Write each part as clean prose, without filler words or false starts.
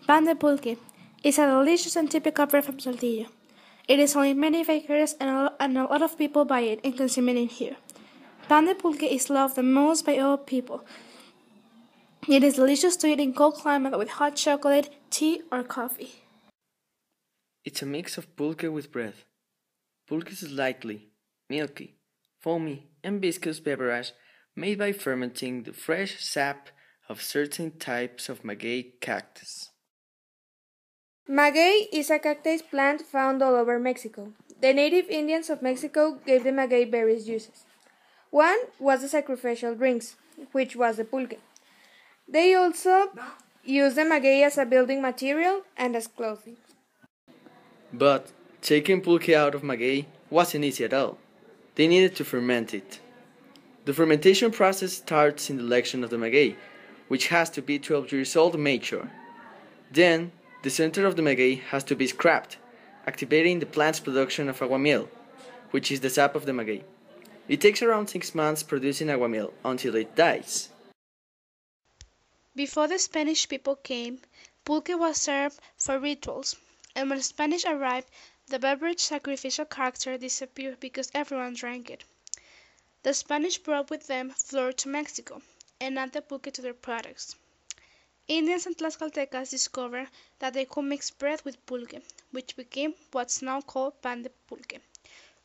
Pan de pulque is a delicious and typical bread from Saltillo. It is sold in many bakeries and a lot of people buy it and consume it in here. Pan de pulque is loved the most by all people. It is delicious to eat in cold climate with hot chocolate, tea, or coffee. It's a mix of pulque with bread. Pulque is slightly milky, foamy, and viscous beverage made by fermenting the fresh sap of certain types of maguey cactus. Maguey is a cactus plant found all over Mexico. The native Indians of Mexico gave the maguey various uses. One was the sacrificial drinks, which was the pulque. They also used the maguey as a building material and as clothing. But taking pulque out of maguey wasn't easy at all. They needed to ferment it. The fermentation process starts in the election of the maguey, which has to be 12 years old mature. Then, the center of the maguey has to be scrapped, activating the plant's production of aguamiel, which is the sap of the maguey. It takes around 6 months producing aguamiel until it dies. Before the Spanish people came, pulque was served for rituals, and when the Spanish arrived, the beverage sacrificial character disappeared because everyone drank it. The Spanish brought with them flour to Mexico and added pulque to their products. Indians and Tlaxcaltecas discovered that they could mix bread with pulque, which became what's now called pan de pulque,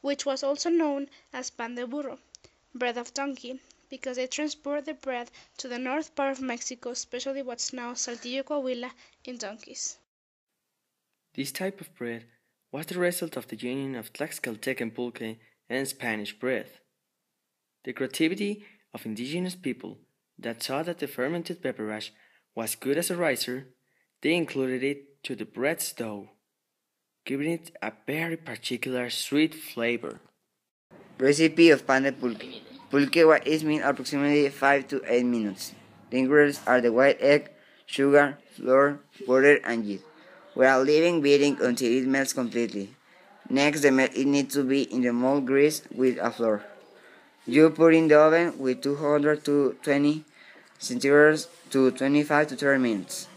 which was also known as pan de burro, bread of donkey, because they transport the bread to the north part of Mexico, especially what's now Saltillo, Coahuila, in donkeys. This type of bread was the result of the union of Tlaxcaltecan pulque and Spanish bread. The creativity of indigenous people that saw that the fermented beverage was good as a riser, they included it to the bread's dough, giving it a very particular sweet flavor. Recipe of pan de pulque. Pulque is made approximately 5 to 8 minutes. The ingredients are the white egg, sugar, flour, butter, and yeast, while leaving beating until it melts completely. Next, the milk needs to be in the mold greased with a flour. You put in the oven with 200 to 20 centigrades to 25 to 30 minutes.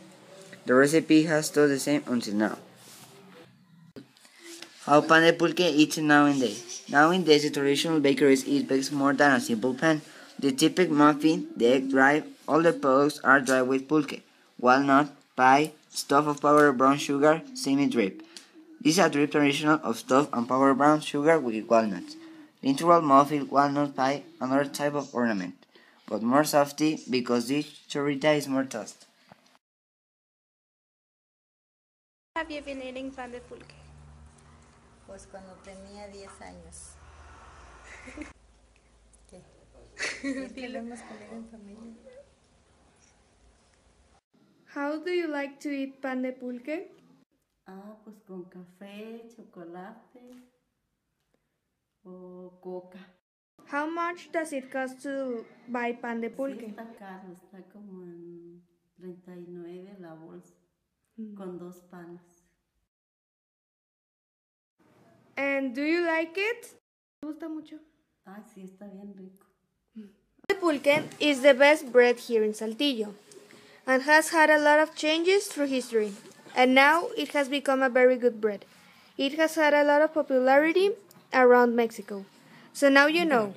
The recipe has stayed the same until now. How pan de pulque eaten nowadays? Nowadays, the traditional bakeries eat bakes more than a simple pan. The typical muffin, the egg dry, all the products are dry with pulque, walnut, pie, stuff of powdered brown sugar, semi-drip. This is a drip traditional of stuff and powdered brown sugar with walnuts. The integral muffin, walnut pie, another type of ornament, but more softy because this chorrita is more toast. Have you been eating pan de pulque? Pues cuando tenía 10 años. ¿Qué? Siempre lo hemos comido en familia. How do you like to eat pan de pulque? Pues con café, chocolate o coca. How much does it cost to buy pan de Sí, pulque? está caro, está como en 39 la bolsa, con 2 panes. And do you like it? Me gusta mucho. Sí, está bien rico. The pulque is the best bread here in Saltillo and has had a lot of changes through history, and now it has become a very good bread. It has had a lot of popularity around Mexico. So now you know,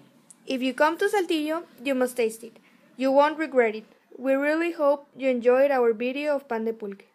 if you come to Saltillo, you must taste it. You won't regret it. We really hope you enjoyed our video of pan de pulque.